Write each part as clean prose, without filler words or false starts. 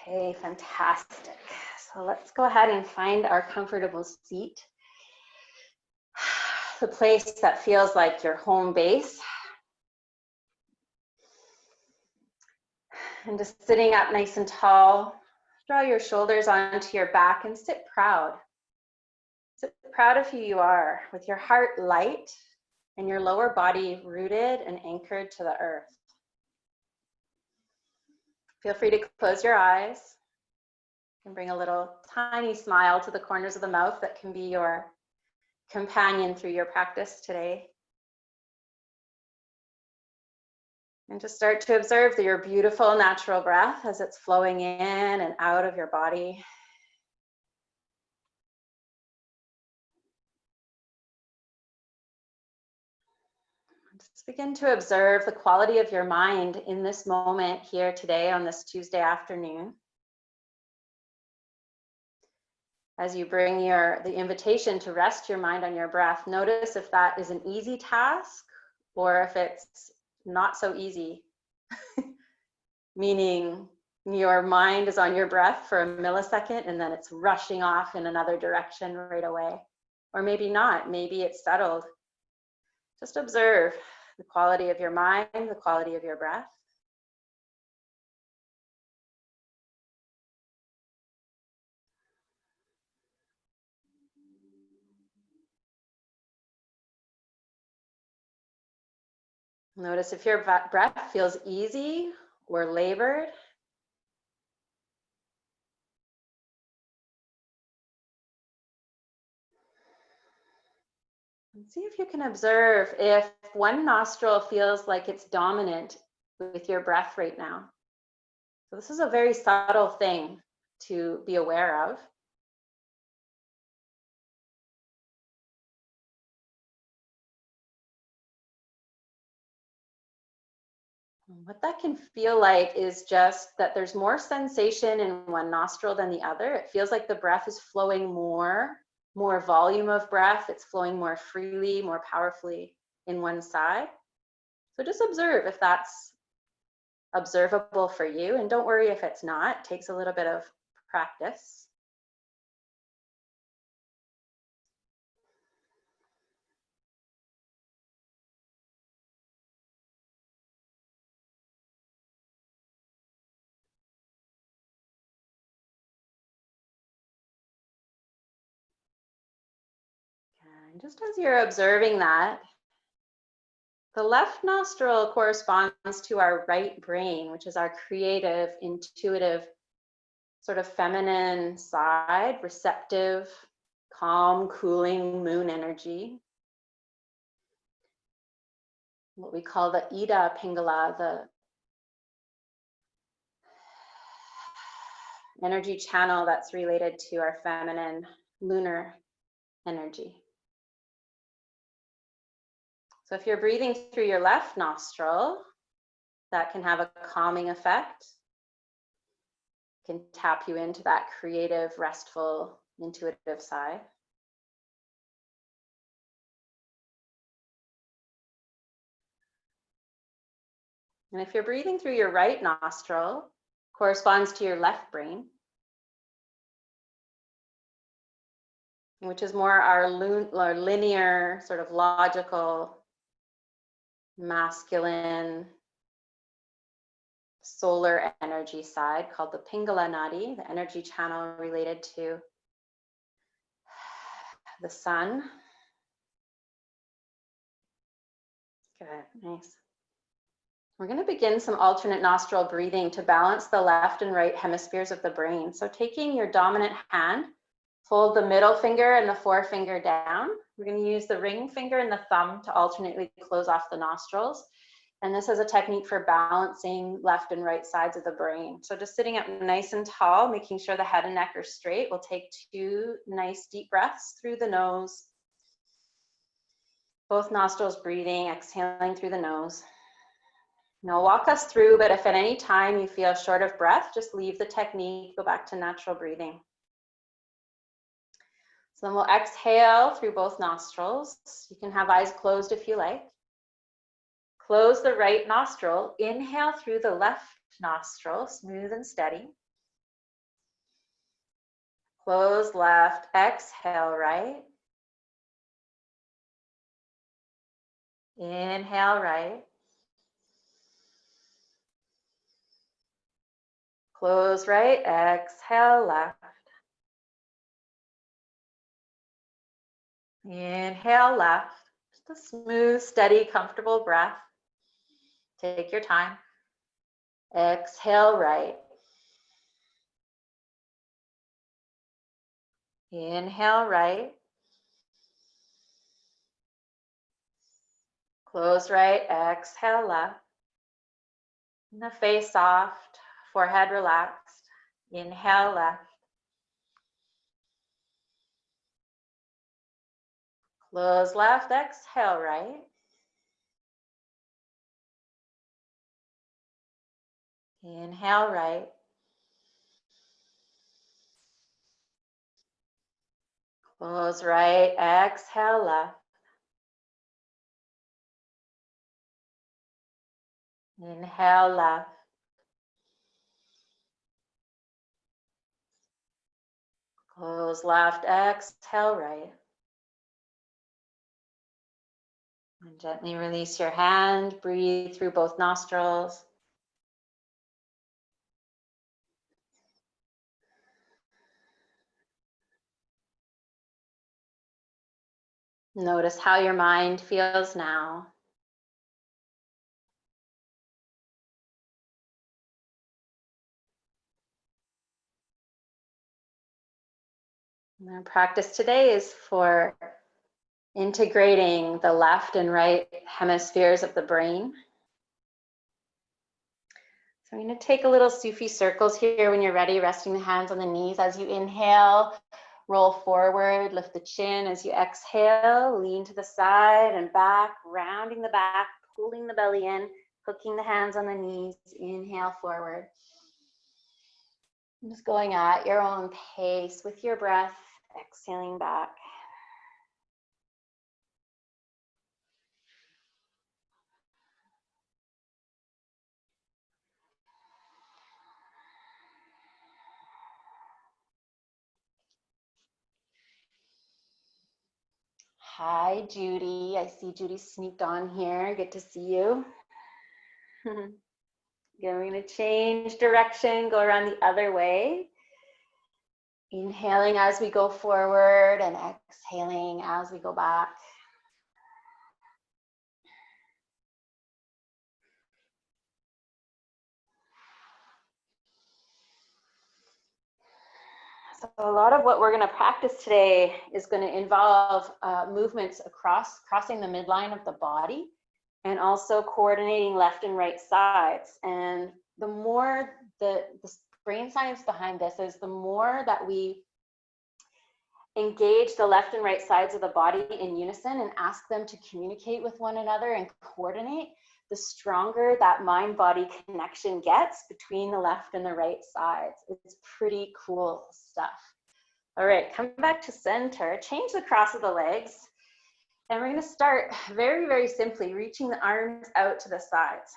Okay, fantastic. So let's go ahead and find our comfortable seat. The place that feels like your home base. And just sitting up nice and tall, draw your shoulders onto your back and sit proud. Sit proud of who you are, with your heart light and your lower body rooted and anchored to the earth. Feel free to close your eyes and bring a little tiny smile to the corners of the mouth that can be your companion through your practice today. And just start to observe your beautiful natural breath as it's flowing in and out of your body. Just begin to observe the quality of your mind in this moment here today on this Tuesday afternoon. As you bring the invitation to rest your mind on your breath, notice if that is an easy task or if it's not so easy, meaning your mind is on your breath for a millisecond and then it's rushing off in another direction right away. Or maybe not, maybe it's settled. Just observe the quality of your mind, the quality of your breath. Notice if your breath feels easy or labored. And see if you can observe if one nostril feels like it's dominant with your breath right now. So this is a very subtle thing to be aware of. What that can feel like is just that there's more sensation in one nostril than the other. It feels like the breath is flowing more volume of breath. It's flowing more freely, more powerfully in one side. So just observe if that's observable for you, and don't worry if it's not. It takes a little bit of practice. And just as you're observing that, the left nostril corresponds to our right brain, which is our creative, intuitive, sort of feminine side, receptive, calm, cooling moon energy. What we call the Ida Pingala, the energy channel that's related to our feminine lunar energy. So if you're breathing through your left nostril, that can have a calming effect. It can tap you into that creative, restful, intuitive side. And if you're breathing through your right nostril, corresponds to your left brain, which is more our linear, sort of logical, masculine, solar energy side, called the Pingala Nadi, the energy channel related to the sun. Good, nice. We're going to begin some alternate nostril breathing to balance the left and right hemispheres of the brain. So taking your dominant hand, fold the middle finger and the forefinger down. We're going to use the ring finger and the thumb to alternately close off the nostrils. And this is a technique for balancing left and right sides of the brain. So just sitting up nice and tall, making sure the head and neck are straight. We'll take 2 nice deep breaths through the nose. Both nostrils breathing, exhaling through the nose. Now I'll walk us through, but if at any time you feel short of breath, just leave the technique, go back to natural breathing. So then we'll exhale through both nostrils. You can have eyes closed if you like. Close the right nostril, inhale through the left nostril, smooth and steady. Close left, exhale right. Inhale right. Close right, exhale left. Inhale left. Just a smooth, steady, comfortable breath. Take your time. Exhale right. Inhale right. Close right, exhale left. And the face soft, forehead relaxed. Inhale left. Close left, exhale right. Inhale right. Close right, exhale left. Inhale left. Close left, exhale right. And gently release your hand, breathe through both nostrils. Notice how your mind feels now. And our practice today is for integrating the left and right hemispheres of the brain. So I'm going to take a little Sufi circles here when you're ready, resting the hands on the knees. As you inhale, roll forward, lift the chin. As you exhale, lean to the side and back, rounding the back, pulling the belly in, hooking the hands on the knees. Inhale forward. Just going at your own pace with your breath, exhaling back. Hi, Judy. I see Judy sneaked on here. Good to see you. Again, we're going to change direction, go around the other way. Inhaling as we go forward and exhaling as we go back. So a lot of what we're going to practice today is going to involve movements crossing the midline of the body, and also coordinating left and right sides. And the more the brain science behind this is, the more that we engage the left and right sides of the body in unison and ask them to communicate with one another and coordinate, the stronger that mind-body connection gets between the left and the right sides. It's pretty cool stuff. All right, come back to center, change the cross of the legs, and we're going to start very, very simply, reaching the arms out to the sides.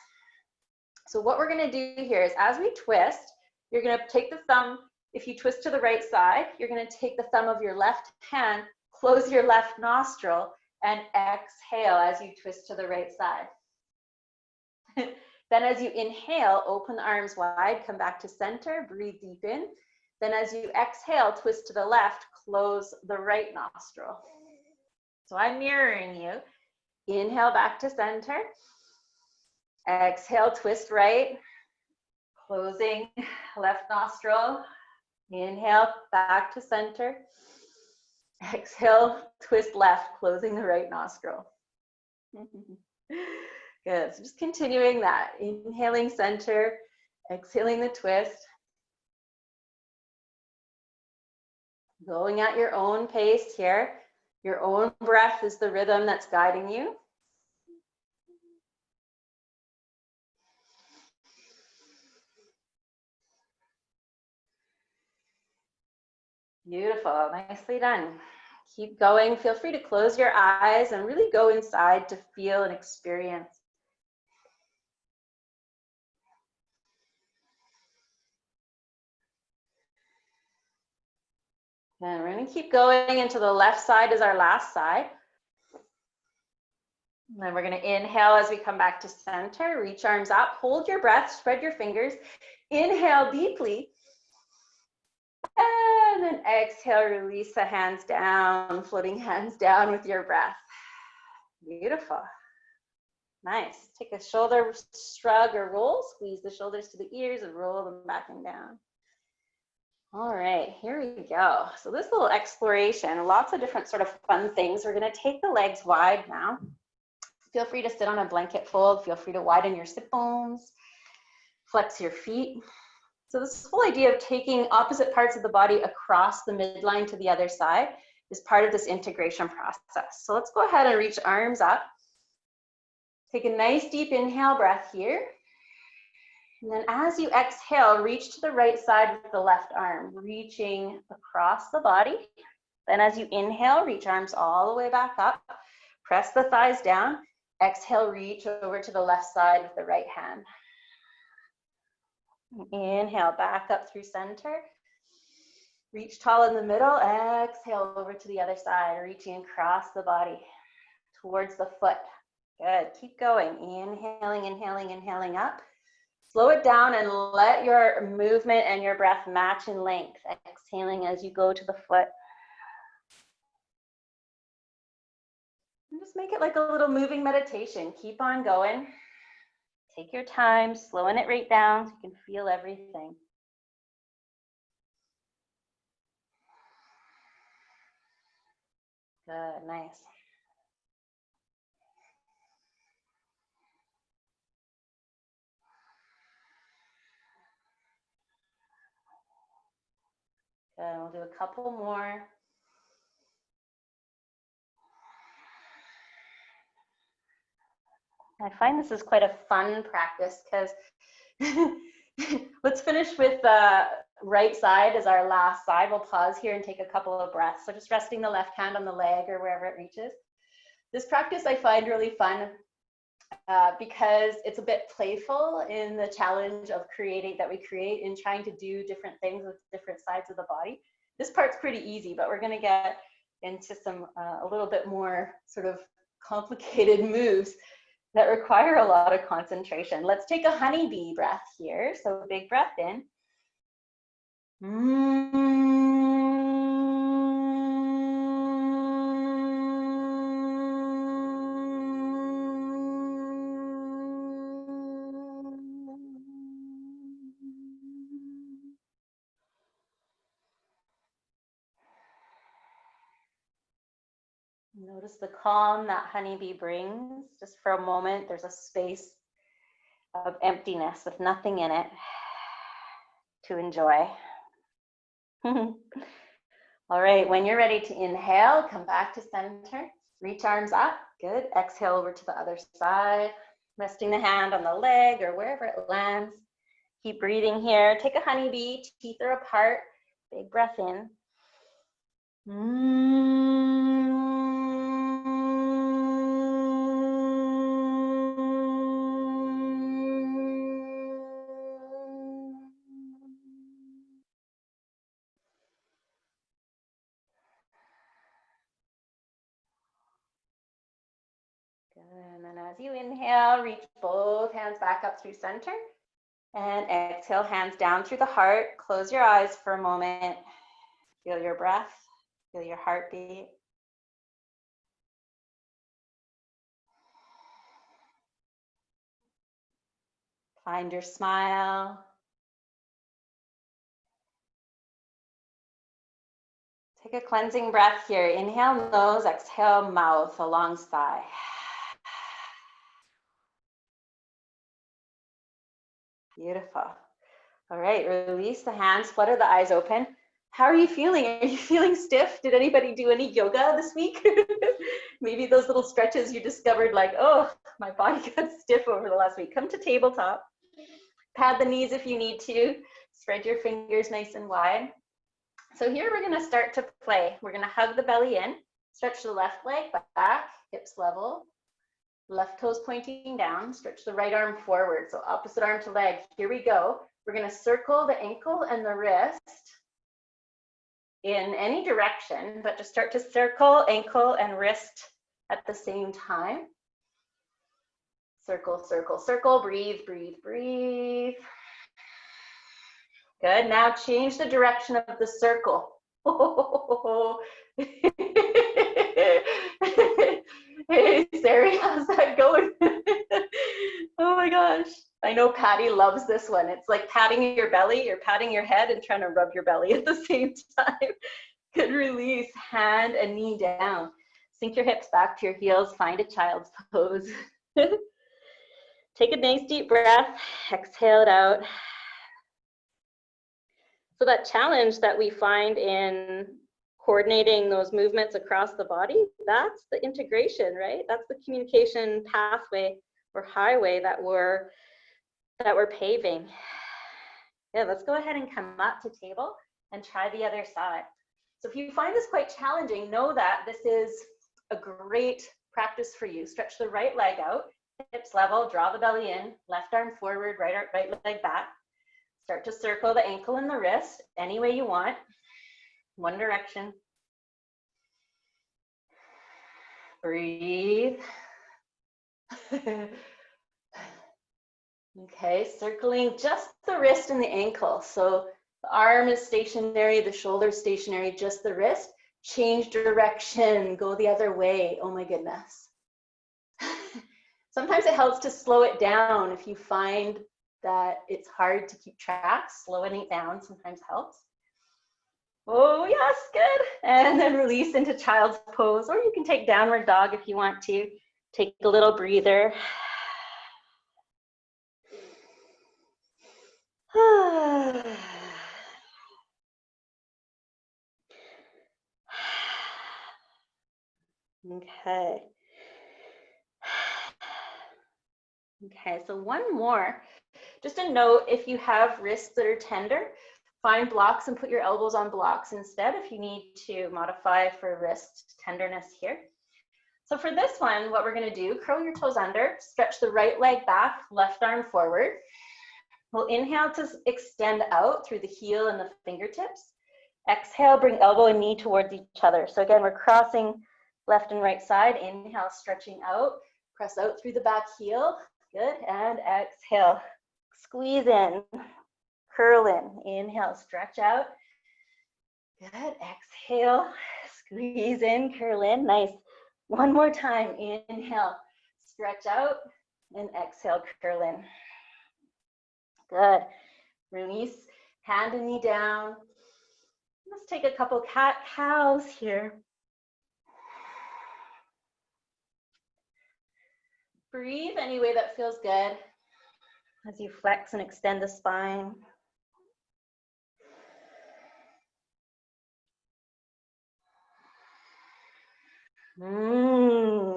So what we're going to do here is, as we twist, you're going to take the thumb. If you twist to the right side, you're going to take the thumb of your left hand, close your left nostril, and exhale as you twist to the right side. Then as you inhale, open the arms wide, come back to center, breathe deep in. Then as you exhale, twist to the left, close the right nostril. So I'm mirroring you. Inhale back to center. Exhale, twist right, closing left nostril. Inhale back to center. Exhale, twist left, closing the right nostril. Good, so just continuing that. Inhaling center, exhaling the twist. Going at your own pace here. Your own breath is the rhythm that's guiding you. Beautiful, nicely done. Keep going. Feel free to close your eyes and really go inside to feel and experience. And we're going to keep going into the left side as our last side. And then we're going to inhale as we come back to center. Reach arms up, hold your breath, spread your fingers. Inhale deeply. And then exhale, release the hands down, floating hands down with your breath. Beautiful. Nice. Take a shoulder shrug or roll, squeeze the shoulders to the ears and roll them back and down. All right, here we go. So this little exploration, lots of different sort of fun things. We're going to take the legs wide now. Feel free to sit on a blanket fold. Feel free to widen your sit bones, flex your feet. So this whole idea of taking opposite parts of the body across the midline to the other side is part of this integration process. So let's go ahead and reach arms up. Take a nice deep inhale breath here. And then as you exhale, reach to the right side with the left arm, reaching across the body. Then as you inhale, reach arms all the way back up. Press the thighs down. Exhale, reach over to the left side with the right hand. Inhale, back up through center. Reach tall in the middle. Exhale over to the other side, reaching across the body towards the foot. Good. Keep going. Inhaling, inhaling, inhaling up. Slow it down and let your movement and your breath match in length. Exhaling as you go to the foot. And just make it like a little moving meditation. Keep on going. Take your time, slowing it right down so you can feel everything. Good, nice. Good, we'll do a couple more. I find this is quite a fun practice because let's finish with the right side as our last side. We'll pause here and take a couple of breaths. So just resting the left hand on the leg or wherever it reaches. This practice I find really fun because it's a bit playful in the challenge of that we create in trying to do different things with different sides of the body. This part's pretty easy, but we're going to get into some a little bit more sort of complicated moves that require a lot of concentration. Let's take a honeybee breath here. So big breath in. Notice the calm that honeybee brings. Just for a moment, there's a space of emptiness with nothing in it to enjoy. All right, when you're ready to inhale, come back to center. Reach arms up. Good. Exhale over to the other side. Resting the hand on the leg or wherever it lands. Keep breathing here. Take a honeybee. Teeth are apart. Big breath in. And then as you inhale, reach both hands back up through center. And exhale, hands down through the heart. Close your eyes for a moment. Feel your breath. Feel your heartbeat. Find your smile. Take a cleansing breath here. Inhale nose, exhale mouth, along thigh. Beautiful. All right, release the hands, flutter the eyes open. How are you feeling? Are you feeling stiff? Did anybody do any yoga this week? Maybe those little stretches you discovered like, oh, my body got stiff over the last week. Come to tabletop. Pad the knees if you need to. Spread your fingers nice and wide. So here we're going to start to play. We're going to hug the belly in, stretch the left leg back, hips level, left toes pointing down, stretch the right arm forward. So opposite arm to leg. Here we go. We're going to circle the ankle and the wrist in any direction, but just start to circle ankle and wrist at the same time. Circle, circle, circle, breathe, breathe, breathe. Good, now change the direction of the circle. Hey, Sari, how's that going? Oh my gosh. I know Patty loves this one. It's like patting your belly, you're patting your head and trying to rub your belly at the same time. Good release, hand and knee down. Sink your hips back to your heels, find a child's pose. Take a nice deep breath, exhale it out. So that challenge that we find in coordinating those movements across the body, that's the integration, right? That's the communication pathway or highway that we're paving. Yeah, let's go ahead and come up to table and try the other side. So if you find this quite challenging, know that this is a great practice for you. Stretch the right leg out, hips level, draw the belly in, left arm forward, right leg back. Start to circle the ankle and the wrist any way you want. One direction. Breathe. Okay, circling just the wrist and the ankle. So the arm is stationary, the shoulder is stationary, just the wrist. Change direction, go the other way. Oh my goodness. Sometimes it helps to slow it down if you find that it's hard to keep track. Slowing it down sometimes helps. Oh yes, good. And then release into child's pose, or you can take downward dog if you want to. Take a little breather. Okay. Okay, so one more. Just a note, if you have wrists that are tender, find blocks and put your elbows on blocks instead if you need to modify for wrist tenderness here. So for this one, what we're going to do, curl your toes under, stretch the right leg back, left arm forward. We'll inhale to extend out through the heel and the fingertips. Exhale, bring elbow and knee towards each other. So again, we're crossing left and right side. Inhale, stretching out, press out through the back heel. Good, and exhale. Squeeze in, curl in. Inhale, stretch out. Good, exhale, squeeze in, curl in. Nice. One more time. Inhale, stretch out, and exhale, curl in. Good. Release, hand and knee down. Let's take a couple cat-cows here. Breathe any way that feels good as you flex and extend the spine.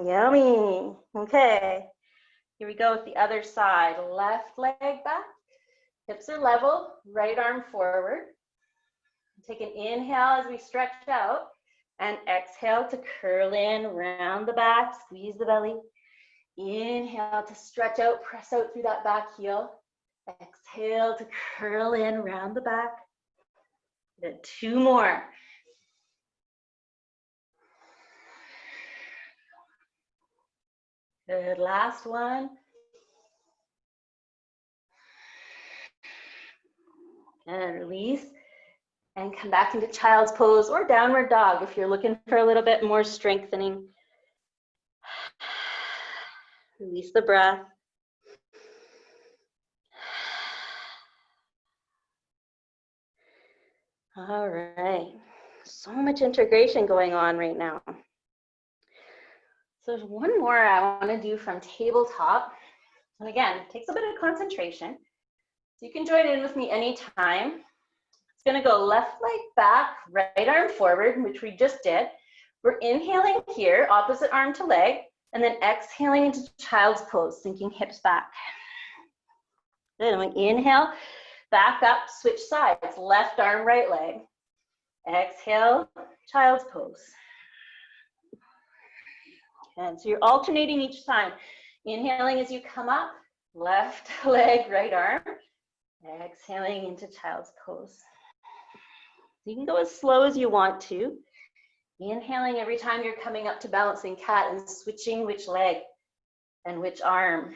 Yummy. Okay, here we go with the other side. Left leg back, hips are level, right arm forward. Take an inhale as we stretch out and exhale to curl in, round the back, squeeze the belly. Inhale to stretch out, press out through that back heel. Exhale to curl in, round the back. Good, two more. Good, last one. And release. And come back into child's pose or downward dog if you're looking for a little bit more strengthening. Release the breath. All right, so much integration going on right now. So there's one more I want to do from tabletop. And again, it takes a bit of concentration. So you can join in with me anytime. It's going to go left leg back, right arm forward, which we just did. We're inhaling here, opposite arm to leg, and then exhaling into child's pose, sinking hips back. Then we inhale, back up, switch sides, left arm, right leg. Exhale, child's pose. And so you're alternating each time. Inhaling as you come up, left leg, right arm. Exhaling into child's pose. You can go as slow as you want to. Inhaling every time you're coming up to balancing cat and switching which leg and which arm.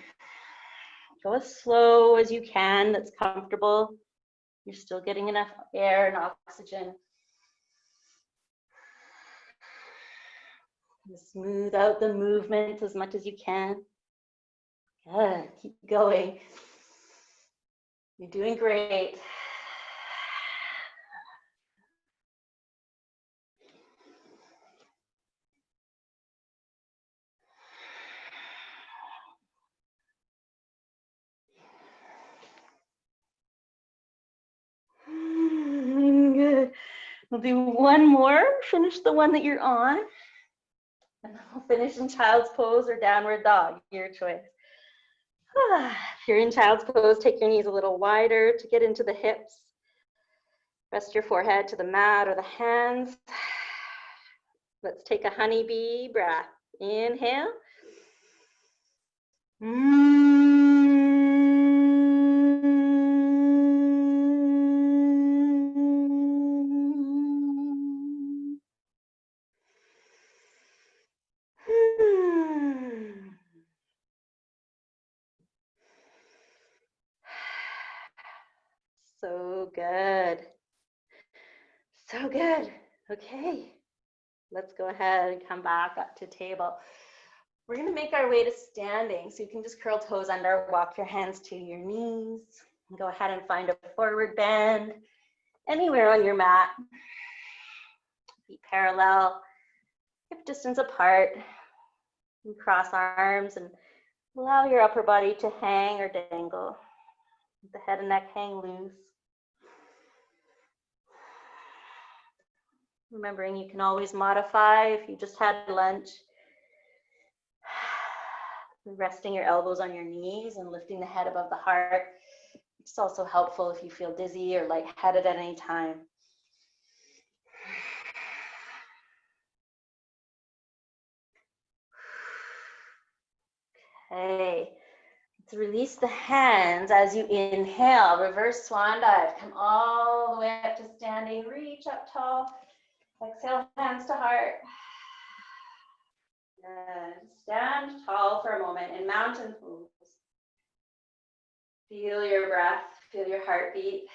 Go as slow as you can, that's comfortable. You're still getting enough air and oxygen. And smooth out the movements as much as you can. Good, keep going. You're doing great. Good. We'll do one more. Finish the one that you're on. And then we'll finish in child's pose or downward dog, your choice. If you're in child's pose, take your knees a little wider to get into the hips. Rest your forehead to the mat or the hands. Let's take a honeybee breath. Inhale. So good. So good. Okay. Let's go ahead and come back up to table. We're going to make our way to standing. So you can just curl toes under, walk your hands to your knees, and go ahead and find a forward bend anywhere on your mat. Feet parallel, hip distance apart. And cross arms and allow your upper body to hang or dangle. The head and neck hang loose. Remembering you can always modify if you just had lunch. Resting your elbows on your knees and lifting the head above the heart. It's also helpful if you feel dizzy or lightheaded at any time. Okay, let's release the hands as you inhale. Reverse swan dive. Come all the way up to standing. Reach up tall. Exhale, hands to heart. Good. Stand tall for a moment in mountain pose. Feel your breath, feel your heartbeat.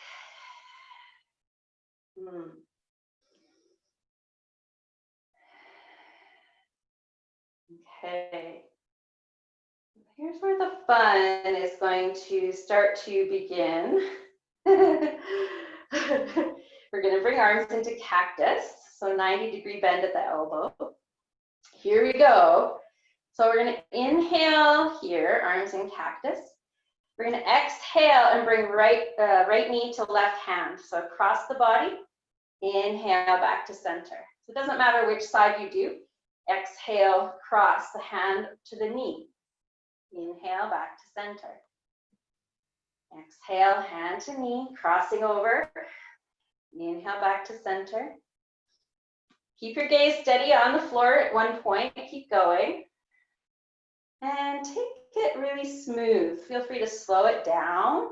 Okay. Here's where the fun is going to start to begin. We're going to bring arms into cactus, so 90-degree bend at the elbow. Here we go. So we're going to inhale here, arms in cactus. We're going to exhale and bring right knee to left hand. So across the body, inhale back to center. So it doesn't matter which side you do. Exhale, cross the hand to the knee. Inhale back to center. Exhale, hand to knee, crossing over. Inhale back to center. Keep your gaze steady on the floor at one point. Keep going. And take it really smooth. Feel free to slow it down.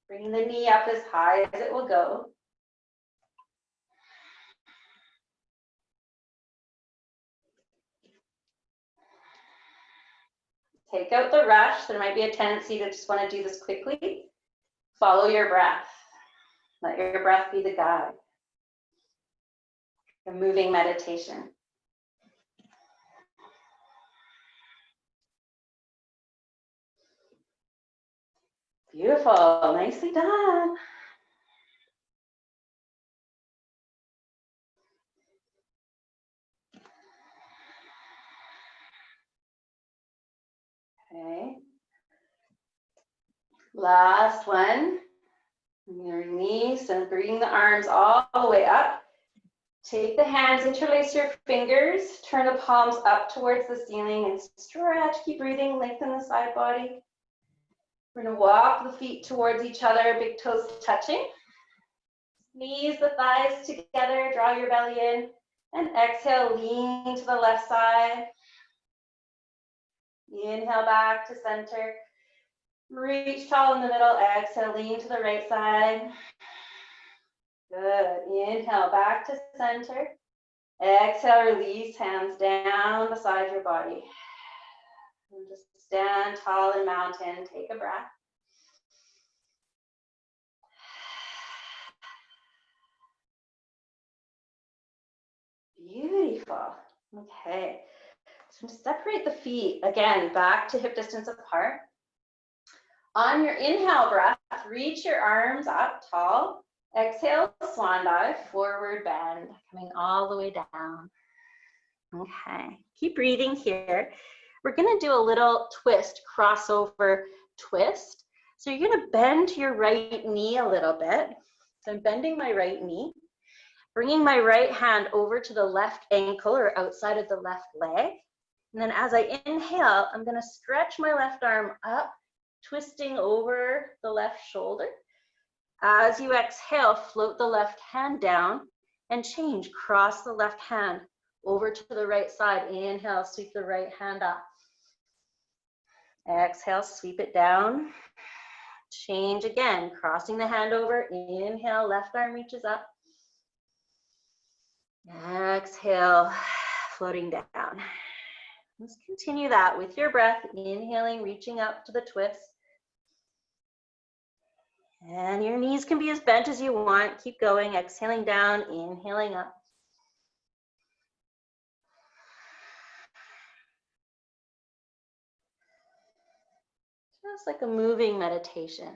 Bring the knee up as high as it will go. Take out the rush. There might be a tendency to just want to do this quickly. Follow your breath. Let your breath be the guide. A moving meditation. Beautiful. Nicely done. Okay. Last one. Your knees and bring the arms all the way up. Take the hands, interlace your fingers, turn the palms up towards the ceiling and stretch. Keep breathing, lengthen the side body. We're going to walk the feet towards each other, big toes touching. Squeeze the thighs together, draw your belly in, and exhale, lean to the left side. Inhale back to center. Reach tall in the middle. Exhale, lean to the right side. Good. Inhale back to center. Exhale, release hands down beside your body. And just stand tall in mountain. Take a breath. Beautiful. Okay. So separate the feet again back to hip distance apart. On your inhale breath, reach your arms up tall. Exhale, swan dive, forward bend, coming all the way down. Okay, keep breathing here. We're gonna do a little twist, crossover twist. So you're gonna bend to your right knee a little bit. So I'm bending my right knee, bringing my right hand over to the left ankle or outside of the left leg. And then as I inhale, I'm gonna stretch my left arm up, twisting over the left shoulder. As you exhale, float the left hand down and change. Cross the left hand over to the right side. Inhale, sweep the right hand up. Exhale, sweep it down. Change again, crossing the hand over. Inhale, left arm reaches up. Exhale, floating down. Let's continue that with your breath. Inhaling, reaching up to the twist. And your knees can be as bent as you want. Keep going, exhaling down, inhaling up. Just like a moving meditation.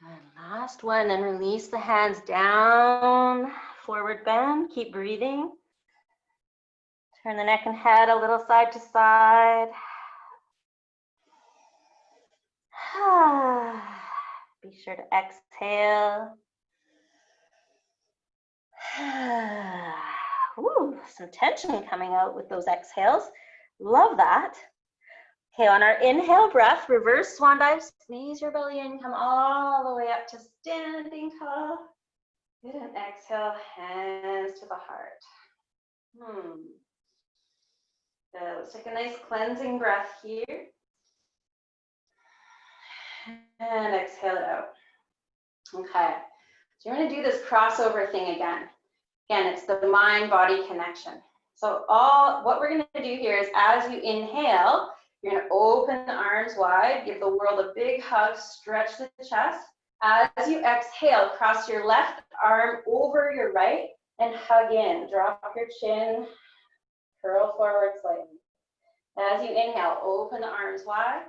Good, last one, then release the hands down, forward bend, keep breathing. Turn the neck and head a little side to side. Be sure to exhale. Ooh, some tension coming out with those exhales. Love that. Okay, on our inhale breath, reverse swan dive, squeeze your belly in, come all the way up to standing tall. Good, and exhale, hands to the heart. Good, let's take a nice cleansing breath here. And exhale it out. Okay, so you're gonna do this crossover thing again. Again, it's the mind-body connection. So what we're gonna do here is as you inhale, you're gonna open the arms wide, give the world a big hug, stretch the chest. As you exhale, cross your left arm over your right and hug in. Drop your chin, curl forward slightly. As you inhale, open the arms wide.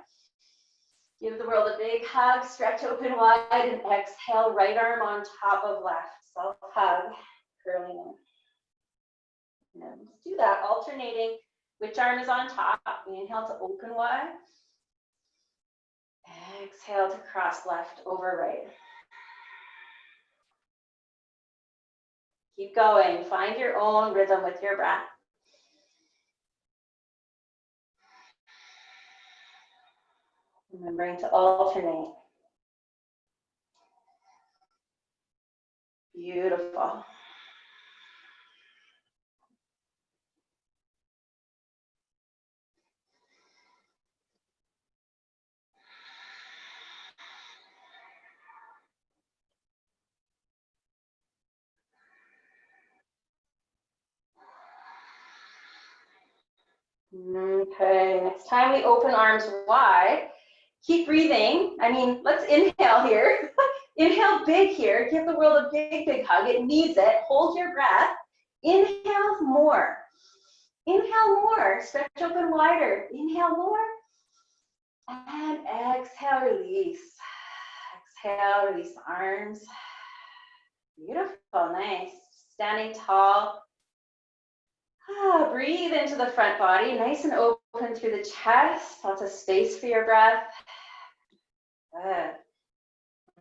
Give the world a big hug, stretch open wide, and exhale, right arm on top of left. Self-hug, curling in. And let's do that, alternating. Which arm is on top? Inhale to open wide. Exhale to cross left over right. Keep going. Find your own rhythm with your breath. Remembering to alternate. Beautiful. Okay, next time we open arms wide, keep breathing. Let's inhale here. Inhale big here. Give the world a big, big hug. It needs it. Hold your breath. Inhale more. Inhale more. Stretch open wider. Inhale more. And exhale, release. Exhale, release the arms. Beautiful, nice. Standing tall. Breathe into the front body, nice and open through the chest. Lots of space for your breath. Good.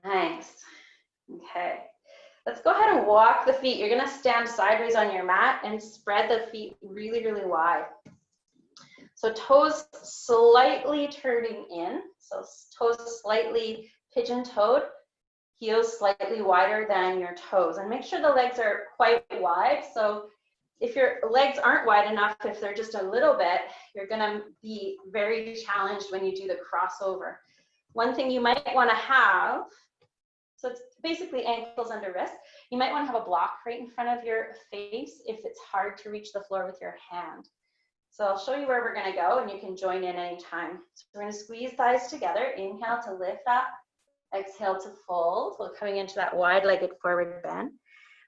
Nice. Okay. Let's go ahead and walk the feet. You're going to stand sideways on your mat and spread the feet really, really wide. So toes slightly turning in, so toes slightly pigeon-toed, heels slightly wider than your toes. And make sure the legs are quite wide. So if your legs aren't wide enough, if they're just a little bit, you're gonna be very challenged when you do the crossover. One thing you might wanna have, so it's basically ankles under wrists, you might wanna have a block right in front of your face if it's hard to reach the floor with your hand. So I'll show you where we're gonna go and you can join in anytime. So we're gonna squeeze thighs together, inhale to lift up, exhale to fold. So coming into that wide-legged forward bend.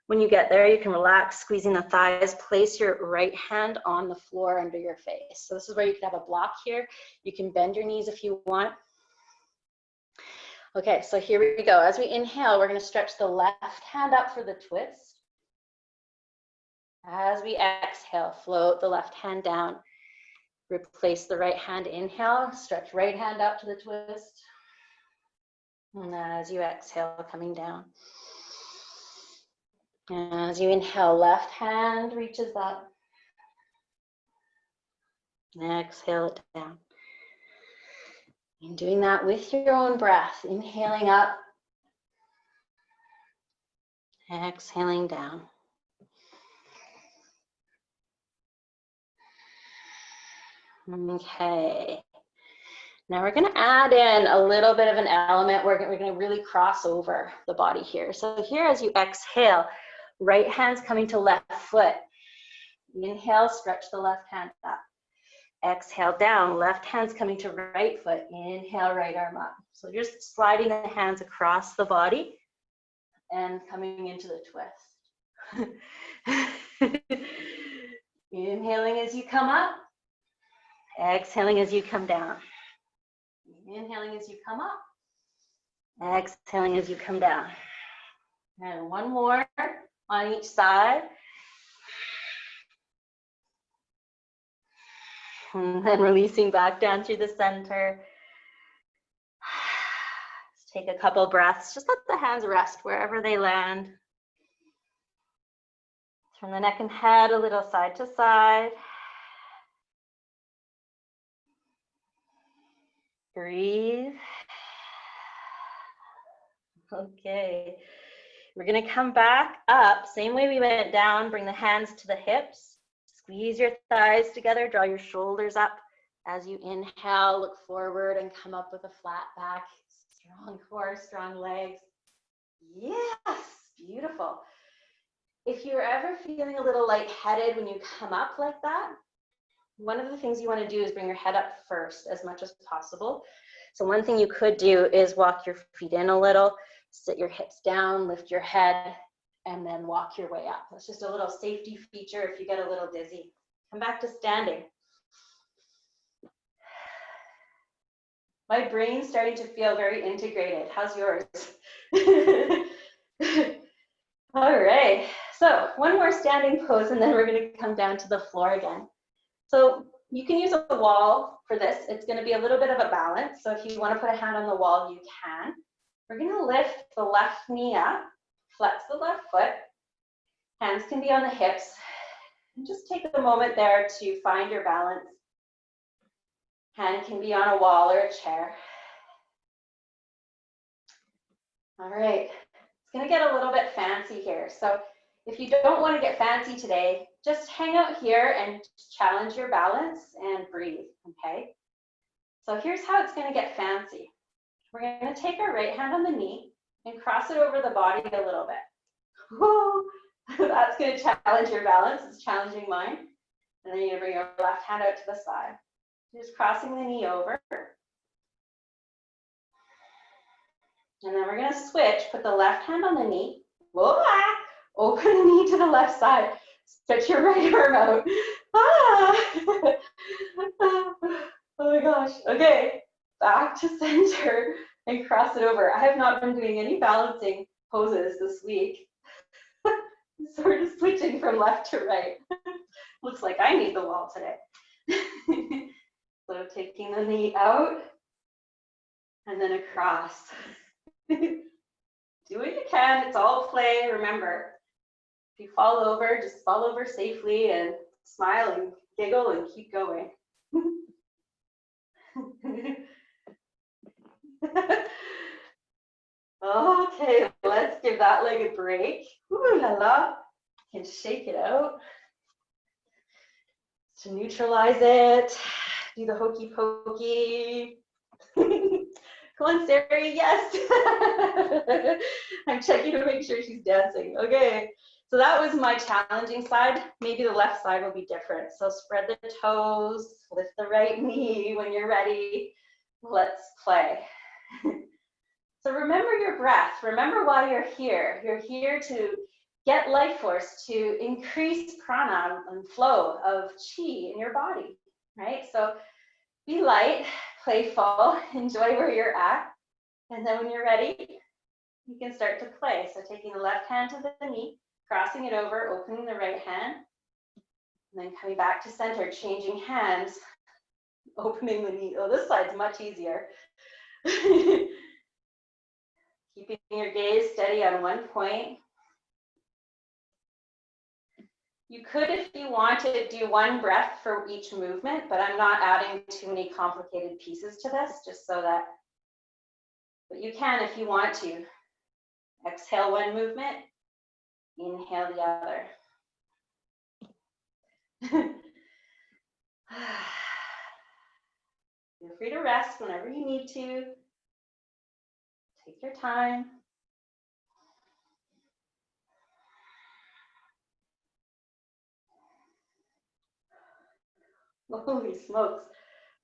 When you get there, you can relax, squeezing the thighs, place your right hand on the floor under your face. So this is where you can have a block here. You can bend your knees if you want. Okay, so here we go. As we inhale, we're gonna stretch the left hand up for the twist. As we exhale, float the left hand down. Replace the right hand, inhale, stretch right hand up to the twist. And as you exhale, coming down. As you inhale, left hand reaches up. Exhale it down. And doing that with your own breath, inhaling up, exhaling down. Okay. Now we're gonna add in a little bit of an element. We're gonna really cross over the body here. So here as you exhale, right hand's coming to left foot. Inhale, stretch the left hand up. Exhale down, left hand's coming to right foot. Inhale, right arm up. So just sliding the hands across the body and coming into the twist. Inhaling as you come up, exhaling as you come down. Inhaling as you come up, exhaling as you come down. And one more on each side. And then releasing back down through the center. Let's take a couple breaths. Just let the hands rest wherever they land. Turn the neck and head a little side to side. Breathe. Okay. We're going to come back up, same way we went down. Bring the hands to the hips. Squeeze your thighs together. Draw your shoulders up. As you inhale, look forward and come up with a flat back. Strong core, strong legs. Yes, beautiful. If you're ever feeling a little lightheaded when you come up like that, one of the things you want to do is bring your head up first as much as possible. So one thing you could do is walk your feet in a little, sit your hips down, lift your head, and then walk your way up. That's just a little safety feature if you get a little dizzy. Come back to standing. My brain's starting to feel very integrated. How's yours? All right, so one more standing pose and then we're gonna come down to the floor again. So you can use a wall for this. It's gonna be a little bit of a balance. So if you wanna put a hand on the wall, you can. We're gonna lift the left knee up, flex the left foot. Hands can be on the hips. And just take a moment there to find your balance. Hand can be on a wall or a chair. All right, it's gonna get a little bit fancy here. So if you don't wanna get fancy today, just hang out here and challenge your balance and breathe, okay? So here's how it's gonna get fancy. We're gonna take our right hand on the knee and cross it over the body a little bit. Woo! That's gonna challenge your balance, it's challenging mine. And then you're gonna bring your left hand out to the side. Just crossing the knee over. And then we're gonna switch, put the left hand on the knee. Whoa, open the knee to the left side. Stretch your right arm out. Ah. Oh my gosh. Okay, back to center and cross it over. I have not been doing any balancing poses this week. So we're just switching from left to right. Looks like I need the wall today. So taking the knee out and then across. Do what you can, it's all play, remember. If you fall over, just fall over safely and smile and giggle and keep going. Okay, let's give that leg a break. Ooh la la. Can shake it out to neutralize it. Do the hokey pokey. Come on, Sarah, yes. I'm checking to make sure she's dancing. Okay, so that was my challenging side. Maybe the left side will be different. So spread the toes, lift the right knee when you're ready. Let's play. So remember your breath. Remember why you're here. You're here to get life force, to increase prana and flow of chi in your body, right? So be light, playful, enjoy where you're at. And then when you're ready, you can start to play. So taking the left hand to the knee, crossing it over, opening the right hand, and then coming back to center, changing hands, opening the knee. Oh, this side's much easier. Keeping your gaze steady on one point. You could, if you wanted, do one breath for each movement, but I'm not adding too many complicated pieces to this, just so that, but you can if you want to. Exhale one movement, inhale the other. Feel free to rest whenever you need to. Take your time. Holy smokes.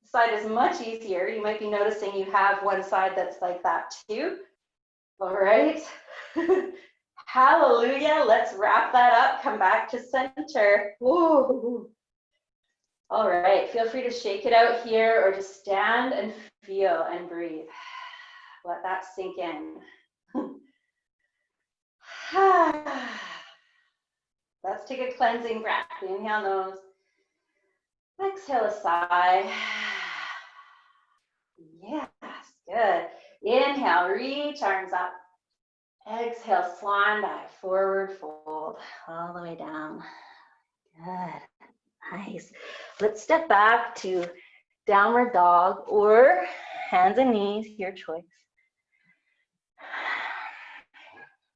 This side is much easier. You might be noticing you have one side that's like that too. All right. Hallelujah. Let's wrap that up. Come back to center. Woo. All right. Feel free to shake it out here or just stand and feel and breathe. Let that sink in. Let's take a cleansing breath. Inhale nose. Exhale a sigh. Yes, good. Inhale, reach arms up. Exhale, swan dive, forward fold, all the way down. Good, nice. Let's step back to downward dog or hands and knees, your choice.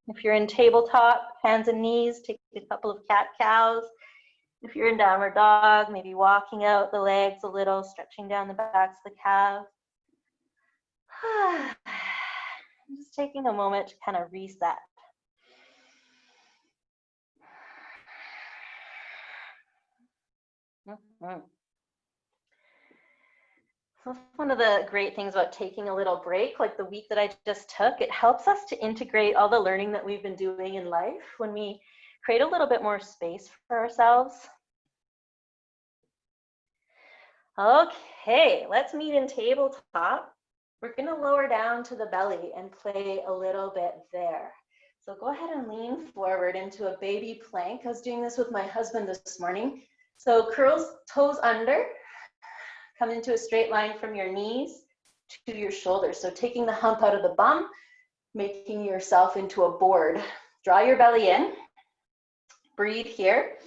If you're in tabletop, hands and knees, take a couple of cat-cows. If you're in downward dog, maybe walking out the legs a little, stretching down the backs of the calves. Just taking a moment to kind of reset. So one of the great things about taking a little break, like the week that I just took, it helps us to integrate all the learning that we've been doing in life when we create a little bit more space for ourselves. Okay, let's meet in tabletop. We're going to lower down to the belly and play a little bit there. So go ahead and lean forward into a baby plank. I was doing this with my husband this morning. So curls, toes under, come into a straight line from your knees to your shoulders. So taking the hump out of the bum, making yourself into a board. Draw your belly in, breathe here.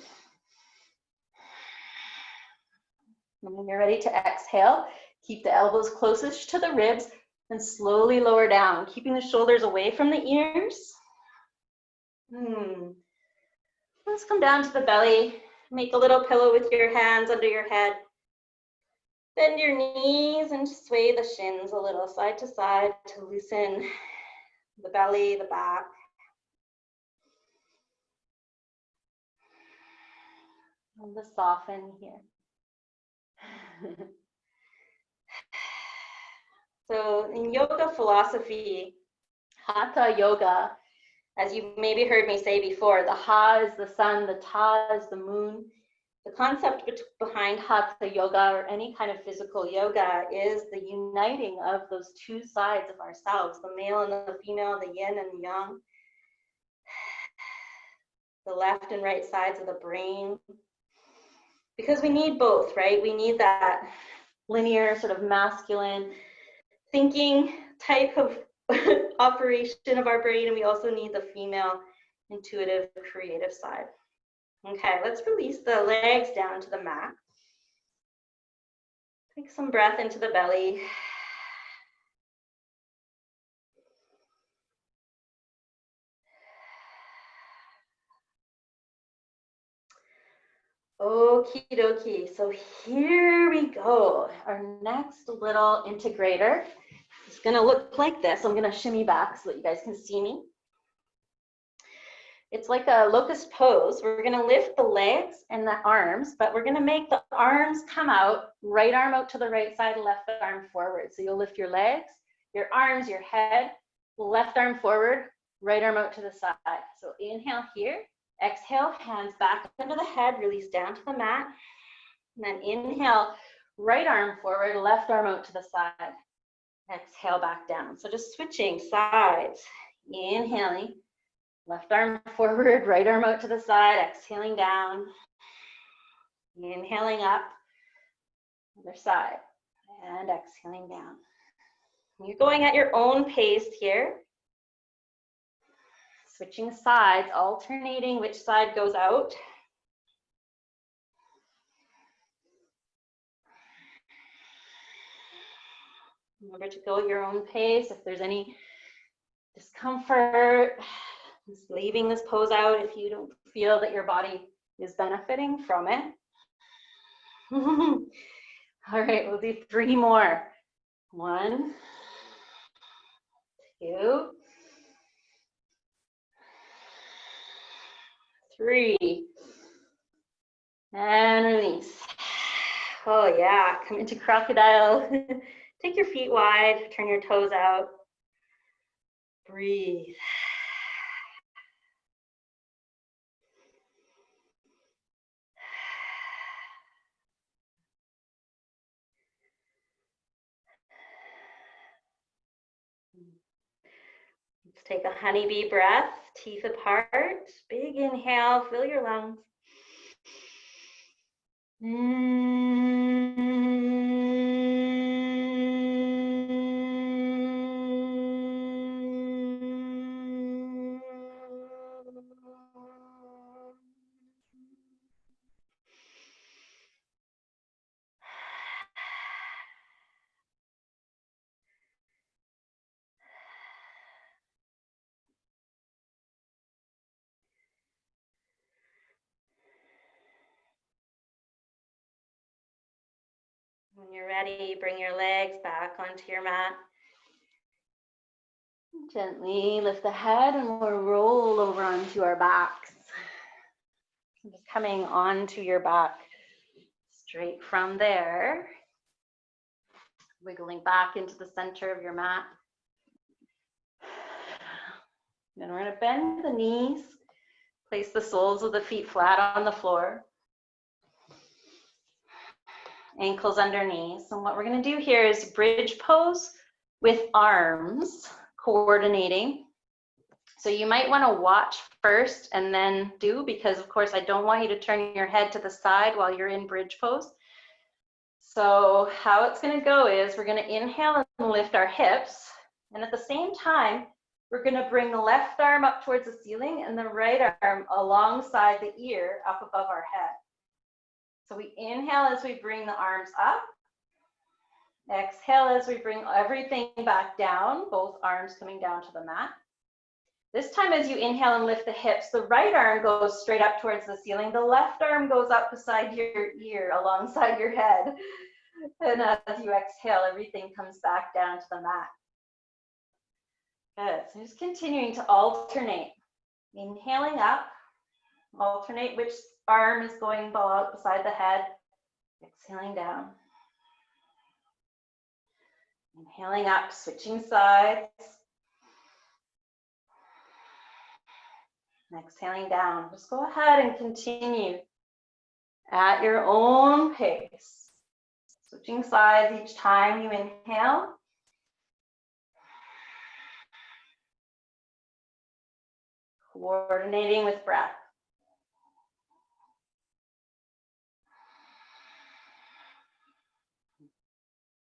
And when you're ready to exhale, keep the elbows closest to the ribs and slowly lower down, keeping the shoulders away from the ears. Let's come down to the belly. Make a little pillow with your hands under your head. Bend your knees and sway the shins a little side to side to loosen the belly, the back. And to soften here. So in yoga philosophy, Hatha yoga, as you've maybe heard me say before, the Ha is the sun, the Ta is the moon. The concept behind Hatha yoga or any kind of physical yoga is the uniting of those two sides of ourselves, the male and the female, the yin and yang, the left and right sides of the brain. Because we need both, right? We need that linear sort of masculine thinking type of operation of our brain, and we also need the female intuitive creative side. Okay, let's release the legs down to the mat. Take some breath into the belly. Okie dokie, so here we go. Our next little integrator is gonna look like this. I'm gonna shimmy back so that you guys can see me. It's like a locust pose. We're gonna lift the legs and the arms, but we're gonna make the arms come out, right arm out to the right side, left arm forward. So you'll lift your legs, your arms, your head, left arm forward, right arm out to the side. So inhale here, exhale, hands back under the head, release down to the mat. And then inhale, right arm forward, left arm out to the side. Exhale back down. So just switching sides. Inhaling, left arm forward, right arm out to the side, exhaling down. Inhaling up, other side, and exhaling down. You're going at your own pace here. Switching sides, alternating which side goes out. Remember to go at your own pace. If there's any discomfort, just leaving this pose out if you don't feel that your body is benefiting from it. All right, we'll do 3 more. 1, 2, 3. And release. Oh yeah, come into crocodile. Take your feet wide, turn your toes out. Breathe. Let's take a honeybee breath, teeth apart. Big inhale, fill your lungs. When you're ready, bring your legs back onto your mat. Gently lift the head and we'll roll over onto our backs. Just coming onto your back straight from there. Wiggling back into the center of your mat. Then we're going to bend the knees. Place the soles of the feet flat on the floor. Ankles under knees. And what we're going to do here is bridge pose with arms coordinating. So you might want to watch first and then do, because of course I don't want you to turn your head to the side while you're in bridge pose. So how it's going to go is we're going to inhale and lift our hips, and at the same time we're going to bring the left arm up towards the ceiling and the right arm alongside the ear up above our head. So we inhale as we bring the arms up. Exhale as we bring everything back down, both arms coming down to the mat. This time as you inhale and lift the hips, the right arm goes straight up towards the ceiling. The left arm goes up beside your ear alongside your head. And as you exhale, everything comes back down to the mat. Good, so just continuing to alternate. Inhaling up, alternate which arm is going beside the head. Exhaling down. Inhaling up, switching sides. Exhaling down. Just go ahead and continue at your own pace. Switching sides each time you inhale. Coordinating with breath.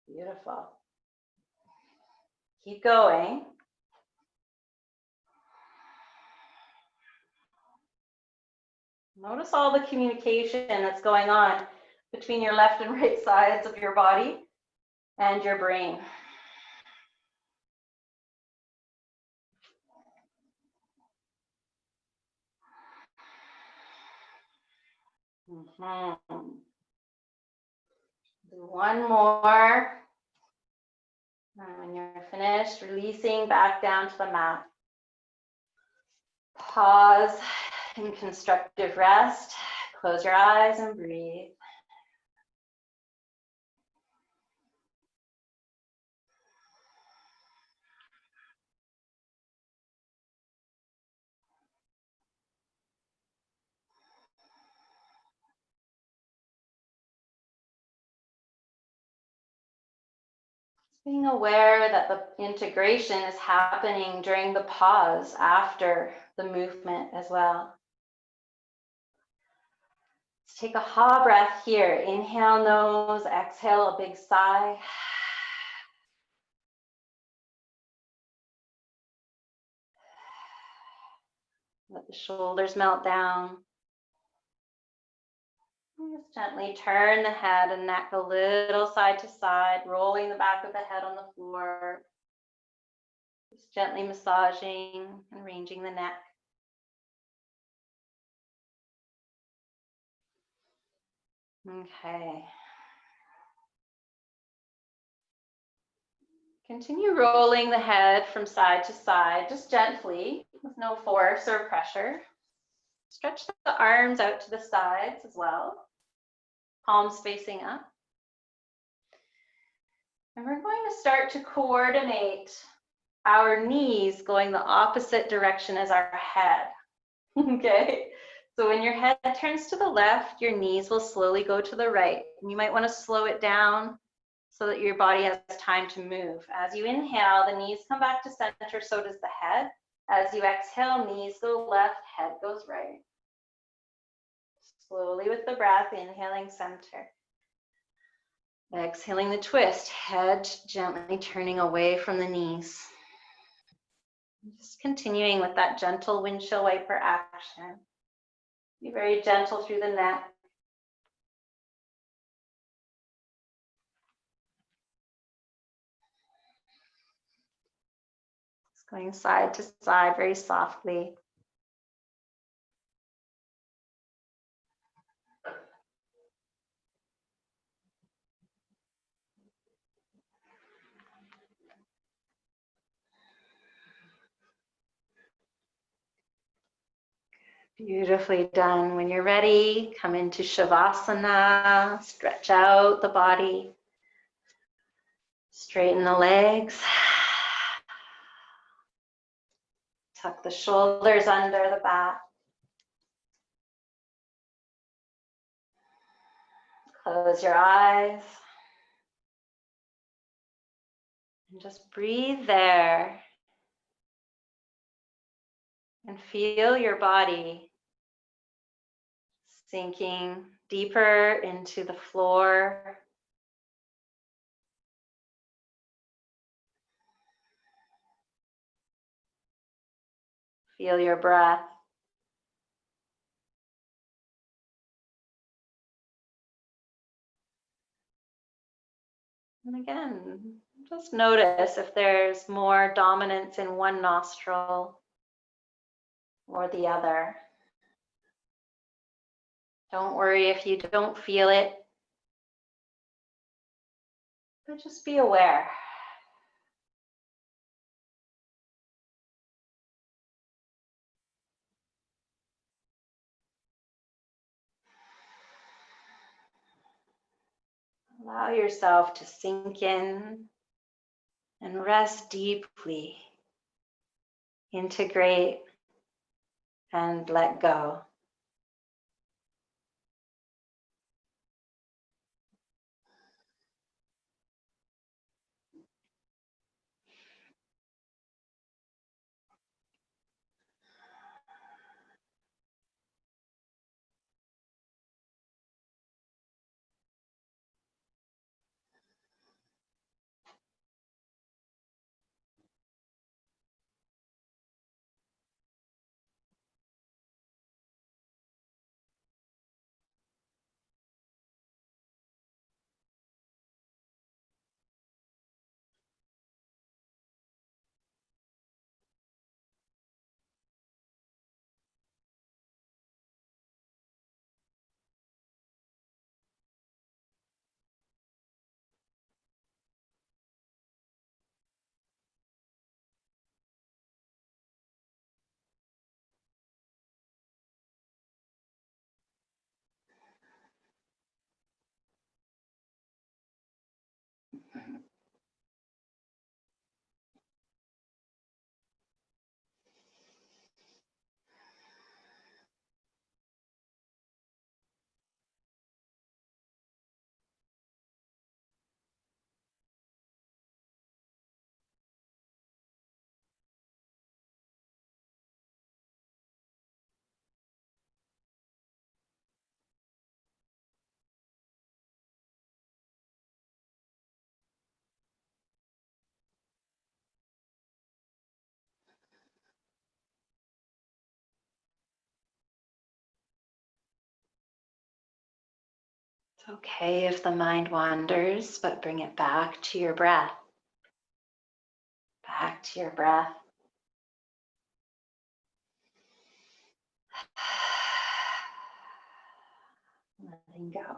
Beautiful. Keep going. Notice all the communication that's going on between your left and right sides of your body and your brain. Do one more. And when you're finished, releasing back down to the mat. Pause in constructive rest. Close your eyes and breathe. Being aware that the integration is happening during the pause after the movement as well. Let's take a ha breath here. Inhale nose, exhale a big sigh. Let the shoulders melt down. Just gently turn the head and neck a little side to side, rolling the back of the head on the floor. Just gently massaging and arranging the neck. Okay. Continue rolling the head from side to side, just gently, with no force or pressure. Stretch the arms out to the sides as well, palms facing up. And we're going to start to coordinate our knees going the opposite direction as our head. Okay, so when your head turns to the left, your knees will slowly go to the right. And you might want to slow it down so that your body has time to move. As you inhale, the knees come back to center, so does the head. As you exhale, knees go left, head goes right. Slowly with the breath, inhaling center. Exhaling the twist, head gently turning away from the knees. Just continuing with that gentle windshield wiper action. Be very gentle through the neck. Just going side to side very softly. Beautifully done. When you're ready, come into Shavasana, stretch out the body, straighten the legs, tuck the shoulders under the back, close your eyes, and just breathe there and feel your body sinking deeper into the floor. Feel your breath. And again, just notice if there's more dominance in one nostril or the other. Don't worry if you don't feel it, but just be aware. Allow yourself to sink in and rest deeply. Integrate and let go. It's okay if the mind wanders, but bring it back to your breath. Back to your breath. Letting go.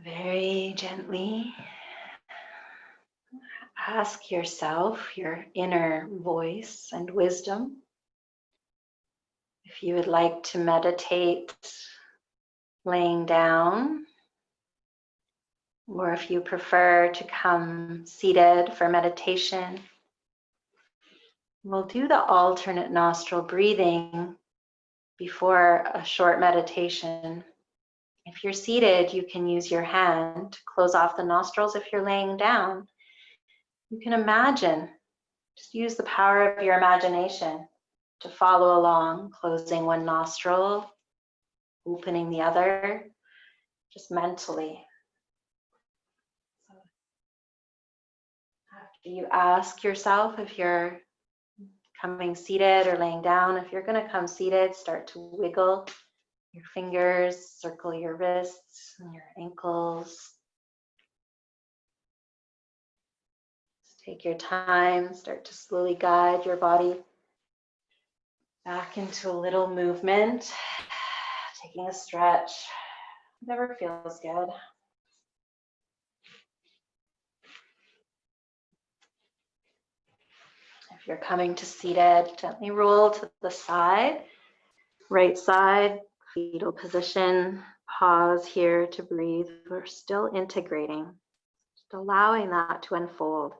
Very gently ask yourself, your inner voice and wisdom, if you would like to meditate laying down, or if you prefer to come seated for meditation. We'll do the alternate nostril breathing before a short meditation. If you're seated, you can use your hand to close off the nostrils. If you're laying down, you can imagine, just use the power of your imagination to follow along, closing one nostril, opening the other, just mentally. So after you ask yourself if you're coming seated or laying down, if you're going to come seated, start to wiggle your fingers, circle your wrists and your ankles. Just take your time, start to slowly guide your body back into a little movement, taking a stretch, whatever feels good. If you're coming to seated, gently roll to the side, right side, fetal position. Pause here to breathe. We're still integrating, just allowing that to unfold.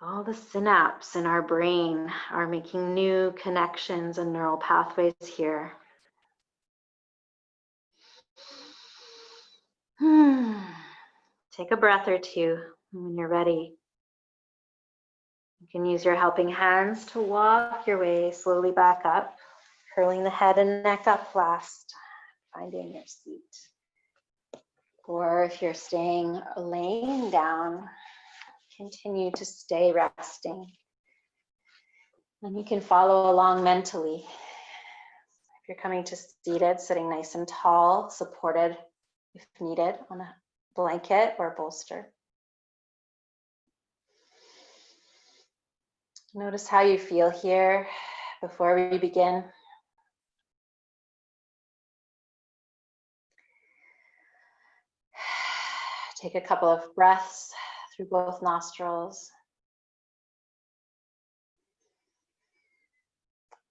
All the synapses in our brain are making new connections and neural pathways here. Take a breath or two when you're ready. You can use your helping hands to walk your way slowly back up. Curling the head and neck up last, finding your seat. Or if you're staying laying down, continue to stay resting. And you can follow along mentally. If you're coming to seated, sitting nice and tall, supported if needed on a blanket or bolster. Notice how you feel here before we begin. Take a couple of breaths through both nostrils.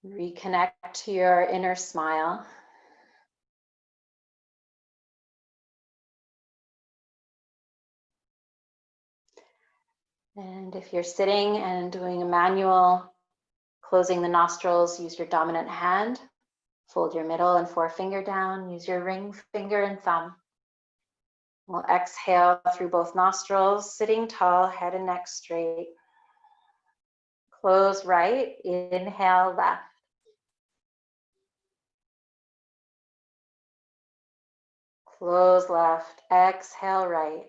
Reconnect to your inner smile. And if you're sitting and doing a manual, closing the nostrils, use your dominant hand. Fold your middle and forefinger down. Use your ring finger and thumb. We'll exhale through both nostrils, sitting tall, head and neck straight. Close right, inhale left. Close left, exhale right.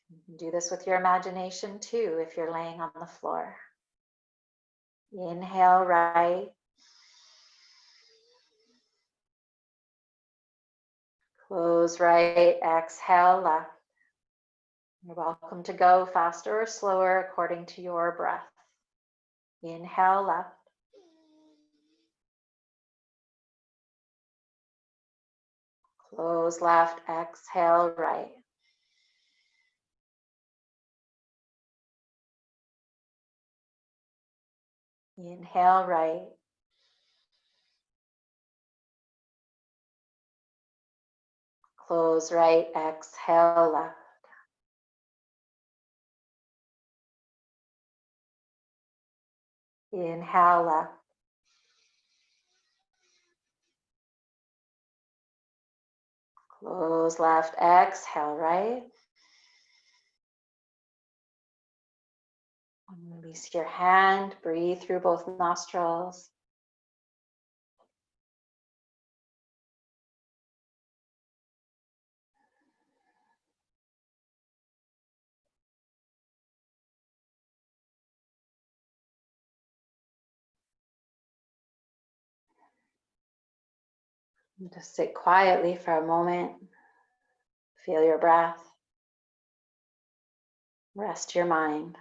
You can do this with your imagination too if you're laying on the floor. Inhale right. Close right, exhale left. You're welcome to go faster or slower according to your breath. Inhale left. Close left, exhale right. Inhale right. Close right, exhale left. Inhale left. Close left, exhale right. And release your hand, breathe through both nostrils. And just sit quietly for a moment. Feel your breath. Rest your mind.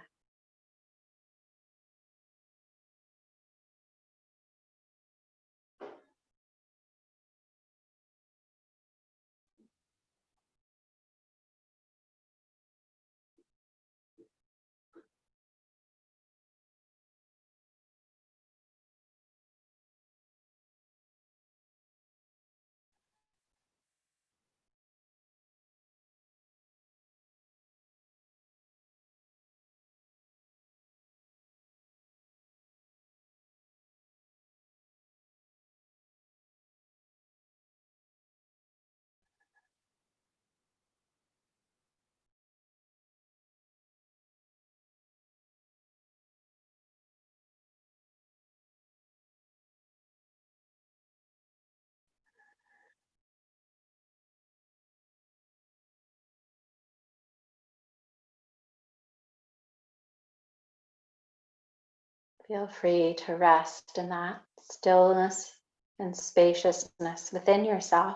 Feel free to rest in that stillness and spaciousness within yourself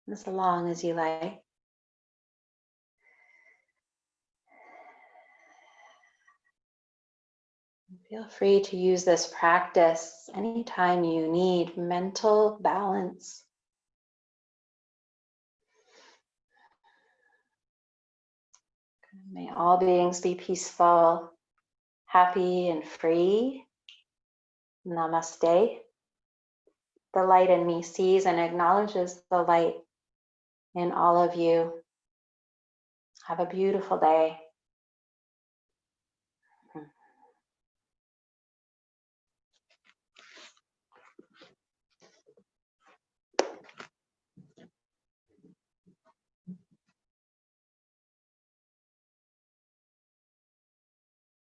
as long as you like. Feel free to use this practice anytime you need mental balance. May all beings be peaceful, happy, and free. Namaste. The light in me sees and acknowledges the light in all of you. Have a beautiful day.